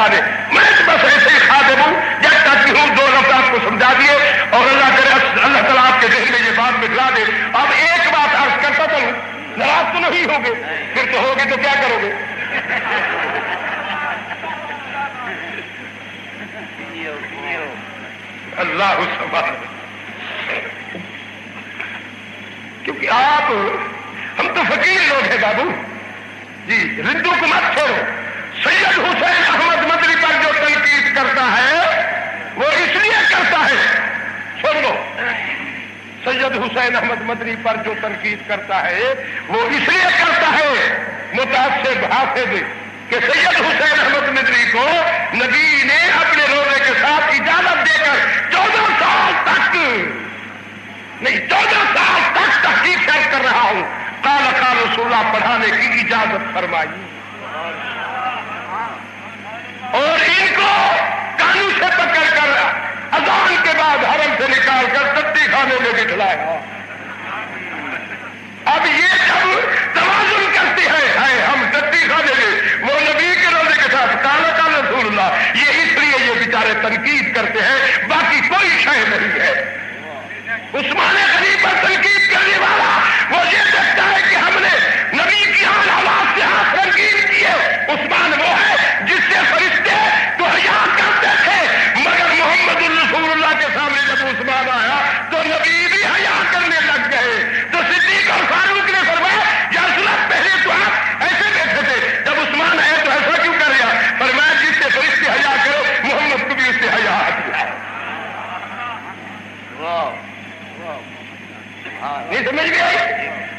سکھا دے. میں تو بس ایسے ہی خادم ہوں جب تک کہ ہوں. 2 لفظ آپ کو سمجھا دیے اور اللہ کرے اللہ تعالیٰ آپ کے ذہن میں یہ بات بٹھلا دے. اب ایک بات عرض کرتا چلوں, ناراض تو نہیں ہوگے؟ پھر تو ہوگے تو کیا کرو گے؟ اللہ سبحان. کیونکہ آپ ہم تو فقیر لوگ ہیں بابو جی. ردو کو مت چھوڑو. سید حسین احمد مدنی پر جو تنقید کرتا ہے وہ اس لیے کرتا ہے, سن لو, سید حسین احمد مدنی پر جو تنقید کرتا ہے وہ اس لیے کرتا ہے متعصب حافظ کہ سید حسین احمد مدنی کو نبی نے اپنے روزے کے ساتھ اجازت دے کر 14 سال تک نہیں 14 سال تک تحقیق کر رہا ہوں. قال قال رسول اللہ پڑھانے کی اجازت فرمائی اور ان کو کانوں سے پکڑ کر اذان کے بعد حرم سے نکال کر ٹٹی خانے میں بٹھلایا. اب یہ جب توازن کرتی ہے ہم ٹٹی خانے میں وہ نبی کے روزے کے ساتھ قال قال رسول اللہ, یہ اس لیے یہ بیچارے تنقید کرتے ہیں, باقی کوئی شے نہیں ہے. عثمان غنی پر تنقید کرنے والا وہ یہ دیکھتا ہے کہ ہم نے نبی کی آن آواز سے ہاتھ رنگین کیے. عثمان وہ ہے جس سے فرشتے تو حیا کرتے تھے, مگر محمد الرسول اللہ کے سامنے جب عثمان آیا تو نبی بھی حیا کرنے لگ گئے. تو صدیق اور فاروق نے فرمایا یا رسول اللہ پہلے تو آپ ایسے بیٹھے تھے, جب عثمان آئے تو ایسا کیوں کر رہا؟ فرمایا جس سے فرشتے حیا کرو محمد کو بھی اس سے حیا آتی ہے. نہیں سمجھ میں آئی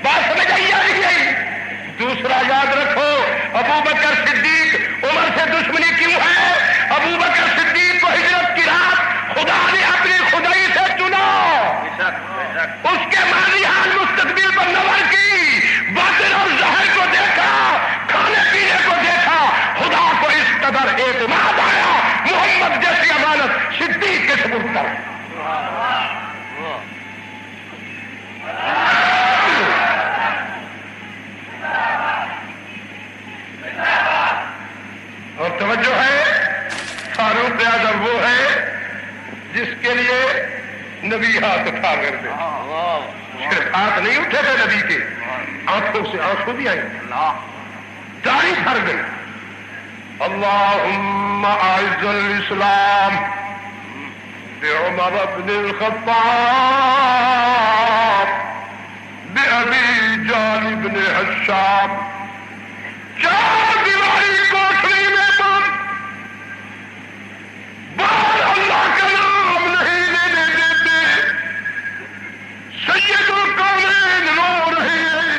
بات؟ سمجھ آئی یا نہیں آئی؟ دوسرا یاد رکھو, ابو بکر صدیق عمر سے دشمنی کیوں ہے؟ ابو بکر صدیق کو ہجرت کی رات خدا نے اپنی خدائی سے چنا, اس کے ماضی حال مستقبل پر نظر کی, باطن اور ظاہر کو دیکھا, کھانے پینے کو دیکھا, خدا کو اس قدر اعتماد آیا محمد جیسی امانت صدیق کے سپرد کر. اور توجہ ہے, فاروق اعظم وہ ہے جس کے لیے نبی ہاتھ اٹھا کر دے. صرف ہاتھ نہیں اٹھے تھے نبی کے, آنکھوں سے آنسو بھی آئی, داڑھی بھر گئی. اللہم اعز الاسلام بعمر بن الخطاب بأبی جعل بن حشام. 4 دیواری کوٹھری میں بار اللہ کا نام نہیں لینے دیتے. سید القونین رو رہے ہیں,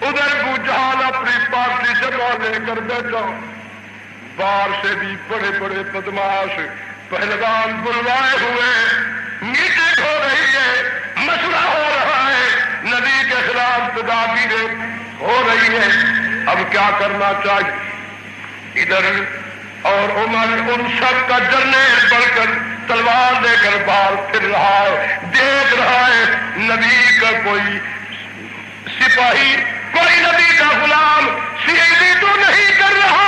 ادھر ابو جہل اپنی پارٹی جمع لے کر بیٹھا, بار سے بھی بڑے بڑے بدماش پہلوان بلوائے ہوئے, میٹنگ ہو رہی ہے, مشورہ ہو رہا ہے, نبی کے خلاف تدابیر ہو رہی ہے. اب کیا کرنا چاہیے؟ ادھر اور عمر ان سب کا جرنیل بڑھ کر تلوار لے کر باہر پھر رہا ہے, دیکھ رہا ہے نبی کا کوئی سپاہی, کوئی نبی کا غلام سیدھی تو نہیں کر رہا,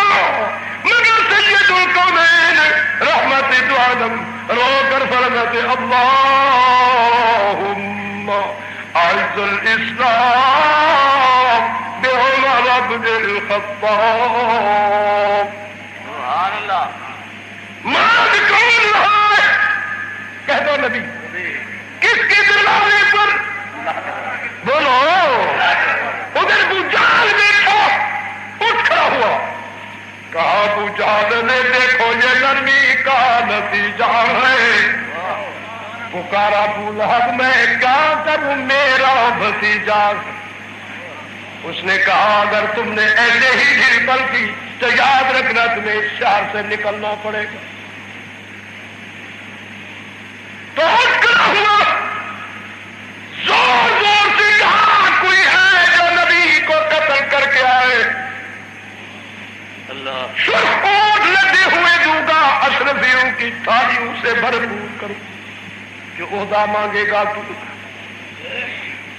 مگر سید القونین رحمت دو عالم رو کر فرماتے اللہم اعز الاسلام بعمر بن الخطاب. سبحان اللہ. مرد کون رہا ہے؟ کہہ دو نبی. کس کے دروازے پر؟ بولو. ادھر ابو جہل بیٹھا, اٹھ کھڑا ہوا, کہا ابو جہل نے دیکھو یہ نرمی کا نتیجہ ہے. پکارا ابو لہب میں کیا کروں میرا بھتیجا. اس نے کہا اگر تم نے ایسے ہی ڈھیل کی تو یاد رکھنا تمہیں اس شہر سے نکلنا پڑے گا. تو اٹھ کھڑا ہوا, زور زور سے کہا کوئی ہے جو نبی کو قتل کر کے آئے. سرخ اونٹ لدے ہوئے دوں گا, اشرفیوں کی تھالیوں سے بھرپور کروں, جو عہدہ مانگے گا تو.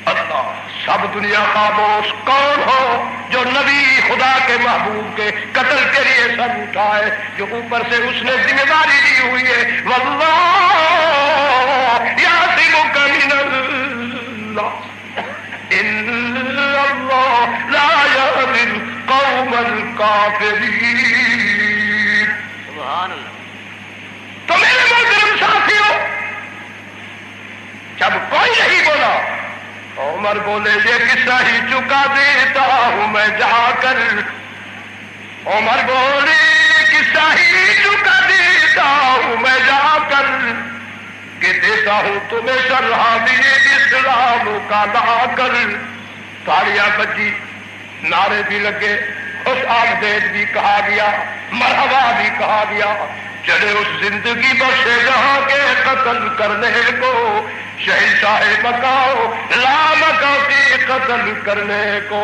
اللہ سب دنیا خاموش، کون ہو جو نبی خدا کے محبوب کے قتل کے لیے سر اٹھائے، جو اوپر سے اس نے ذمہ داری دی ہوئی ہے واللہ یعصمک من اللہ ان اللہ لا یهدی القوم الکافرین۔ سبحان اللہ۔ تو میرے محترم ساتھیوں، جب کوئی نہیں بولا، عمر بولے یہ قصہ ہی چکا دیتا ہوں میں جا کر، عمر بولے قصہ ہی چکا دیتا ہوں میں جا کر، کہ دیتا ہوں تمہیں سرحدی اسلام کا لا کر۔ تالیاں بجی، نعرے بھی لگے، خوش آمدید بھی کہا گیا، مرحبا بھی کہا گیا۔ چلے اس زندگی بخشے جہاں کے قتل کرنے کو، شہنشاہ مکاؤ لا مکا کے قتل کرنے کو۔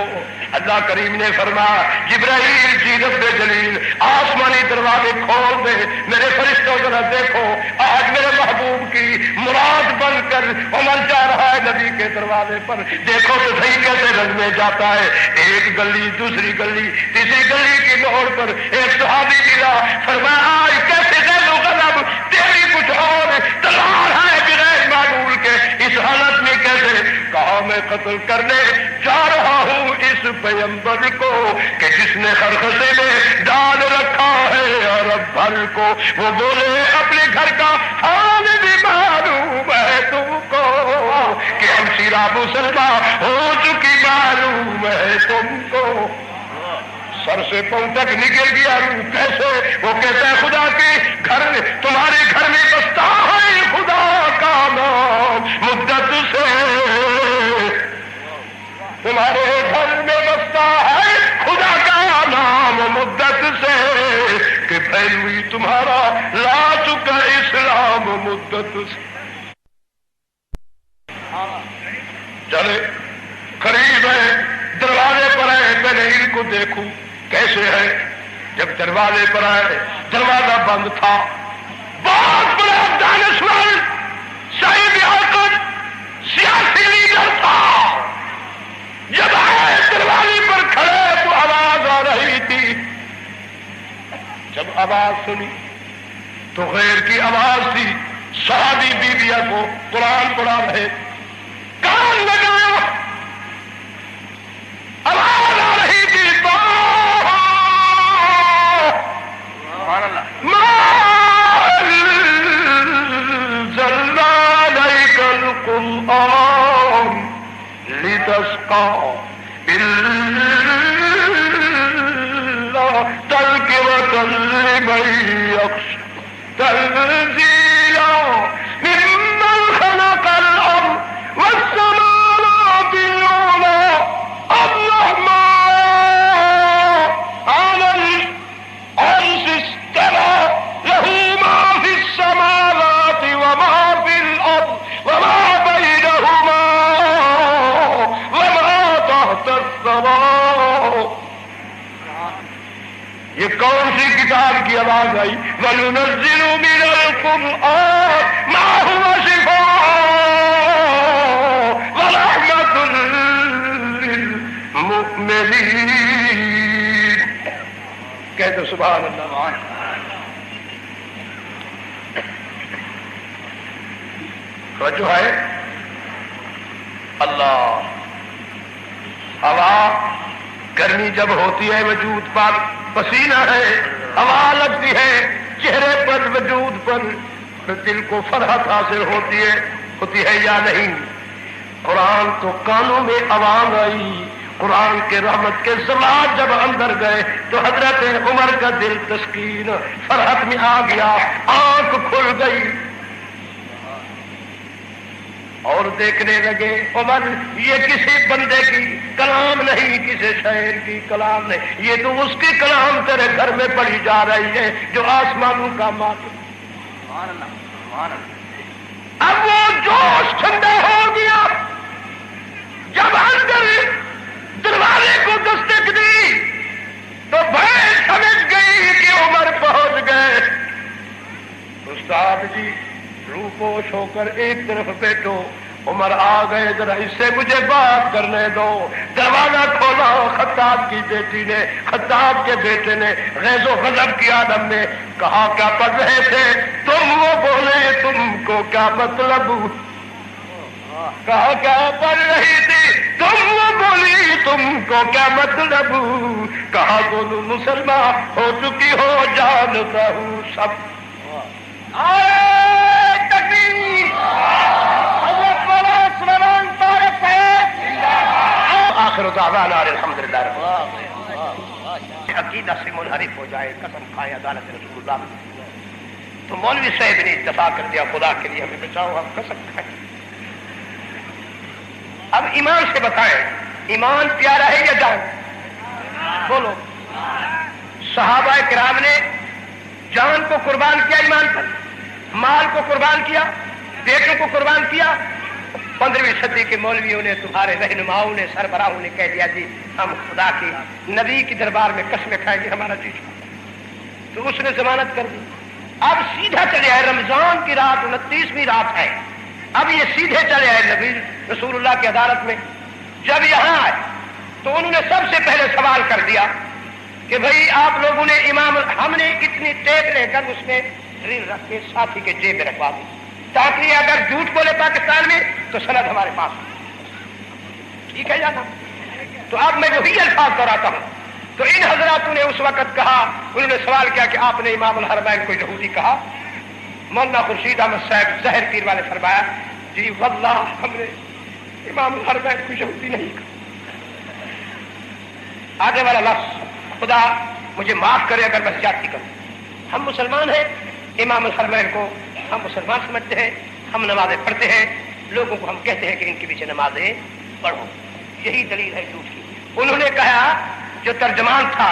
اللہ کریم نے فرمایا جبرائیل جی رب جلیل آسمانی دروازے کھول دے، میرے فرشتوں ذرا دیکھو آج میرے محبوب کی مراد بن کر عمر جا رہا ہے نبی کے دروازے پر، دیکھو تو صحیح کیسے رنگ میں جاتا ہے، ایک گلی دوسری گلی تیسری گلی کی موڑ پر ایک صحابی ملا، فرمایا آج کیسے دل و غضب تیری کچھ اور تلوار ہے بغیر معمول کے، اس حالت میں کیسے؟ کہا میں قتل کرنے جا رہا ہوں اس پیغمبر کو کہ جس نے خرخشے میں ڈال رکھا ہے عرب بھر کو۔ وہ بولے اپنے گھر کا حال بھی معلوم ہے تم کو کہ ہم سیرا مسلمان ہو چکی معلوم ہے تم کو۔ سر سے پاؤں تک نکل گیا روح کیسے؟ وہ کہتا ہے خدا کے گھر تمہارے گھر میں بستا ہے خدا کا نام مدت سے، تمہارے گھر میں بستا ہے خدا کا نام مدت سے، کہ پہلوی تمہارا لا چکا اسلام مدت سے۔ چلے قریب ہے، دروازے پر ہے، پہلے ان کو دیکھوں کیسے ہے۔ جب دروازے پر آئے دروازہ بند تھا، بہت بڑا دانشور صاحب عقل سیاسی لیڈر تھا، جب آئے دروازے پر کھڑے تو آواز آ رہی تھی، جب آواز سنی تو غیر کی آواز تھی، صحابی بیویاں کو قرآن پڑھا رہے، کان لگایا آواز آ رہی تھی القرآن لتشقى إلا تذكرة لمن يخشى تنزيلا ممن خلق الأرض والسماوات العلى الرحمن على العرش استوى له ما في السماوات وما في الأرض وما بينهما وما تحت الثرى۔ یہ کون سی کتاب کی آواز آئی؟ وَنُنَزِّلُ مِنَ الْقُرْآنِ مَا هُوَ شِفَاءٌ وَرَحْمَةٌ لِّلْمُؤْمِنِينَ۔ کہتے سبحان اللہ۔ جو ہے اللہ، ہوا گرمی جب ہوتی ہے وجود پر پسینہ ہے، ہوا لگتی ہے چہرے پر وجود پر، دل کو فرحت حاصل ہوتی ہے یا نہیں؟ قرآن تو کانوں میں آواز آئی، قرآن کے رحمت کے زماد جب اندر گئے تو حضرت عمر کا دل تسکین فرحت میں آ گیا، آنکھ کھل گئی اور دیکھنے لگے عمر یہ کسی بندے کی کلام نہیں، کسی شاعر کی کلام نہیں، یہ تو اس کی کلام تیرے گھر میں پڑھی جا رہی ہے جو آسمانوں کا مالک۔ اب وہ جوش ٹھنڈا ہو گیا، جب اندر دروازے کو دستک دی تو بھائی سمجھ گئی کہ عمر پہنچ گئے۔ استاد جی روپوش ہو کر ایک طرف بیٹھو، عمر آ گئے، ذرا اس سے مجھے بات کرنے دو۔ دروازہ کھولا، خطاب کی بیٹی نے، خطاب کے بیٹے نے غیظ و غضب کی عالم میں کہا کیا پڑھ رہے تھے تم؟ وہ بولے تم کو کیا مطلب؟ کہا کیا پڑھ رہی تھی تم؟ وہ بولی تم کو کیا مطلب؟ کہا بولو مسلمان ہو چکی ہو، جانتا ہوں سب۔ آخر دعوانا الحمدللہ رب العالمین۔ عقیدہ سے منحرف ہو جائے، قسم کھائے عدالت رسول اللہ، تو مولوی صاحب نے اتفاق کر دیا خدا کے لیے ہمیں بچاؤ، ہم قسم کھائیں۔ اب ایمان سے بتائیں، ایمان پیارا ہے یا جان؟ بولو۔ صحابہ کرام نے جان کو قربان کیا ایمان پر، مال کو قربان کیا، بیٹوں کو قربان کیا۔ 15ویں صدی کے مولویوں نے، تمہارے رہنماؤں نے، سربراہوں نے کہہ دیا جی ہم خدا کی نبی کی دربار میں قسمیں کھائیں گے، ہمارا جی چھوڑ، تو اس نے ضمانت کر دی۔ اب سیدھا چلے آئے، رمضان کی رات 29ویں رات ہے، اب یہ سیدھے چلے آئے نبی رسول اللہ کی عدالت میں۔ جب یہاں آئے تو انہوں نے سب سے پہلے سوال کر دیا کہ بھئی آپ لوگوں نے امام، ہم نے اتنی ٹیپ لے کر اس میں ریل رکھ کے ساتھی کے جیب میں رکھوا دی تاکہ اگر جھوٹ بولے پاکستان میں تو سند ہمارے پاس، ٹھیک ہے جانا۔ تو اب میں وہی الفاظ دہراتا ہوں۔ تو ان حضراتوں نے اس وقت کہا، انہوں نے سوال کیا کہ آپ نے امام الحرمین کو یہودی کہا؟ مولانا خورشید احمد صاحب زہر پیر والے فرمایا جی واللہ ہم نے امام الحرمین کو یہودی نہیں کہا۔ آگے والا لفظ خدا مجھے معاف کرے اگر میں زیادتی کروں، ہم مسلمان ہیں، امام الحرمین کو ہم مسلمان سمجھتے ہیں، ہم نمازیں پڑھتے ہیں، لوگوں کو ہم کہتے ہیں کہ ان کے پیچھے نمازیں پڑھو، یہی دلیل ہے جھوٹ کی۔ انہوں نے کہا، جو ترجمان تھا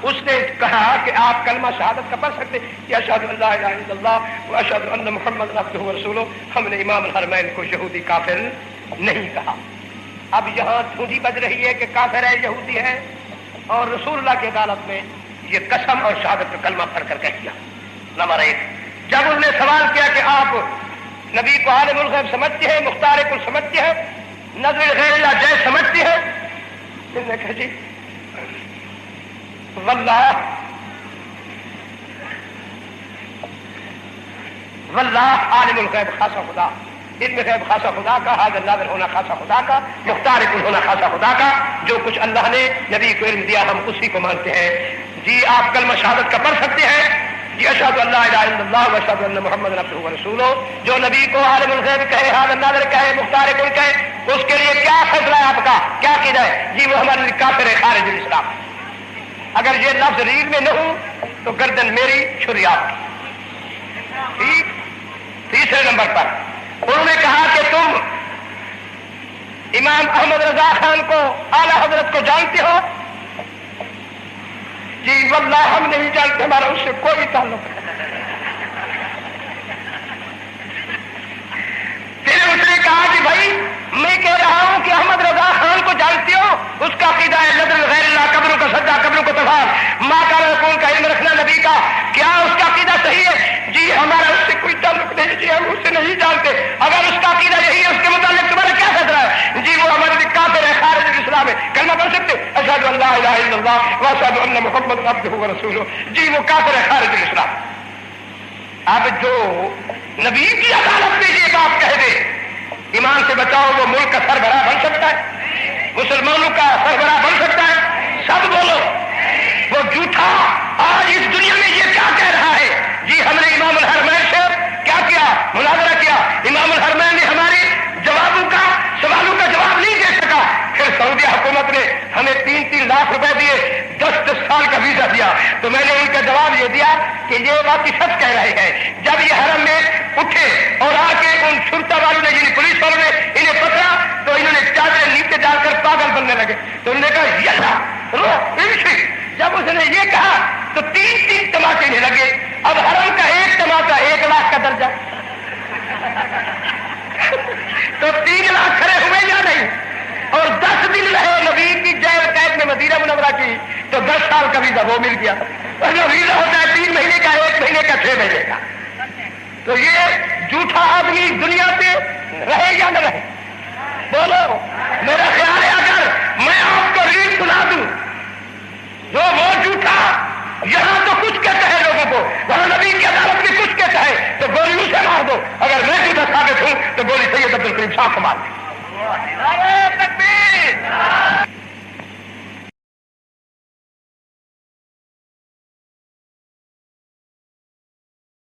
اس نے کہا کہ آپ کلمہ شہادت کا پڑھ سکتے کہ اشہد ان لا الہ الا اللہ و اشہد ان محمد عبدہ و رسولہ، ہم نے امام الحرمین کو یہودی کافر نہیں کہا۔ اب یہاں دھوندی بج رہی ہے کہ کافر ہے، یہودی ہے، اور رسول اللہ کی عدالت میں یہ قسم اور شہادت کا کلمہ پڑھ کر کہہ دیا۔ نمبر 1، جب انہوں نے سوال کیا کہ آپ نبی کو عالم الغیب سمجھتے ہیں، مختار کل سمجھتے ہیں، نظر غیر اللہ جائز سمجھتے ہیں، انہوں نے کہا جی واللہ عالم الغیب خاصا خدا، علم غیب خاصا خدا کا، حاضر ناظر ہونا خاصا خدا کا، مختار کل ہونا خاصا خدا کا، جو کچھ اللہ نے نبی کو علم دیا ہم اسی کو مانتے ہیں۔ جی آپ کلمہ شہادت کا پڑھ سکتے ہیں جی اشہد ان لا الہ الا اللہ و اشہد ان محمد عبدہ و رسولہ، جو نبی کو عالم الغیب کہے، حاضر ناظر کہے، مختار کل کہے، اس کے لیے کیا فیصلہ ہے آپ کا، کیا عقیدہ ہے؟ جی وہ ہمارے لیے کافر ہے، خارج الاسلام۔ اگر یہ لفظ ریل میں نہ ہو تو گردن میری چھری آپ کی۔ ٹھیک۔ تیسرے نمبر پر انہوں نے کہا کہ تم امام احمد رضا خان کو، اعلی حضرت کو جانتے ہو؟ جی واللہ ہم نہیں جانتے، ہمارا اس سے کوئی تعلق نہیں۔ پھر اس نے کہا کہ بھائی میں کہہ رہا ہوں کہ احمد رضا خان کو جانتے ہو؟ اس کا عقیدہ ہے نظر غیر اللہ، قبروں کا سجدہ، قبروں کو تفال، ماں کا رسول کا علم رکھنا نبی کا، کیا اس کا عقیدہ صحیح ہے؟ جی ہمارا اس سے کوئی تعلق نہیں، جی ہم اس سے نہیں جانتے۔ اگر اس کا عقیدہ یہی ہے، اس کے متعلق تمہارا کیا فیصلہ ہے؟ جی وہ ہمارے لیے کافر ہے، خارج الاسلام ہے۔ کلمہ پڑھ سکتے اشہد ان لا الہ الا اللہ و اشہد ان محمد عبدہ و رسولہ، جی وہ کافر ہے، خارج الاسلام۔ اب جو نبی کی عدالت میں یہ بات کہہ دے ایمان سے بچاؤ، وہ ملک کا سربراہ بن سکتا ہے، مسلمانوں کا سربراہ بن سکتا ہے؟ سب بولو وہ جھوٹا آج اس دنیا میں یہ کیا کہہ رہا ہے؟ جی ہم نے امام الحرمین سے کیا کیا؟ مناظرہ کیا، امام الحرمین نے ہمارے سوالوں کا جواب نہیں دے سکا۔ پھر سعودی حکومت نے ہمیں 3-3 لاکھ روپے دیے، 10-10 سال کا ویزا دیا، تو میں نے ان کا جواب یہ دیا کہ یہ بات سچ کہہ رہے ہیں۔ جب یہ حرم میں اٹھے اور آ کے ان شرطا والوں نے، یعنی پولیس والوں نے انہیں پکڑا تو انہوں نے چادریں نیچے ڈال کر پاگل بننے لگے، تو انہوں نے کہا یلا۔ جب اس نے یہ کہا تو 3-3 تماچے نہیں لگے۔ اب حرم کا ایک تماچا 1 لاکھ کا درجہ، تو 3 لاکھ کھڑے ہوئے یا نہیں؟ اور 10 دن رہے نبی کی جیل قید میں مدینہ منورہ کی، تو 10 سال کا ویزا وہ مل گیا۔ ورنہ ویزا ہوتا ہے 3 مہینے کا، 1 مہینے کا، 6 مہینے کا۔ تو یہ جھوٹا آدمی دنیا پہ رہے یا نہ رہے؟ بولو. میرا خیال ہے اگر میں آپ کو ریل سنا دوں جو وہ جھوٹا یہاں تو کچھ کہتا ہے لوگوں کو, وہاں نبی کی عدالت میں کچھ کہتا ہے تو گولی اسے مار دو. اگر میں جھوٹا ثابت ہوں تو گولی سید عبد الکریم شاہ کو مار دو.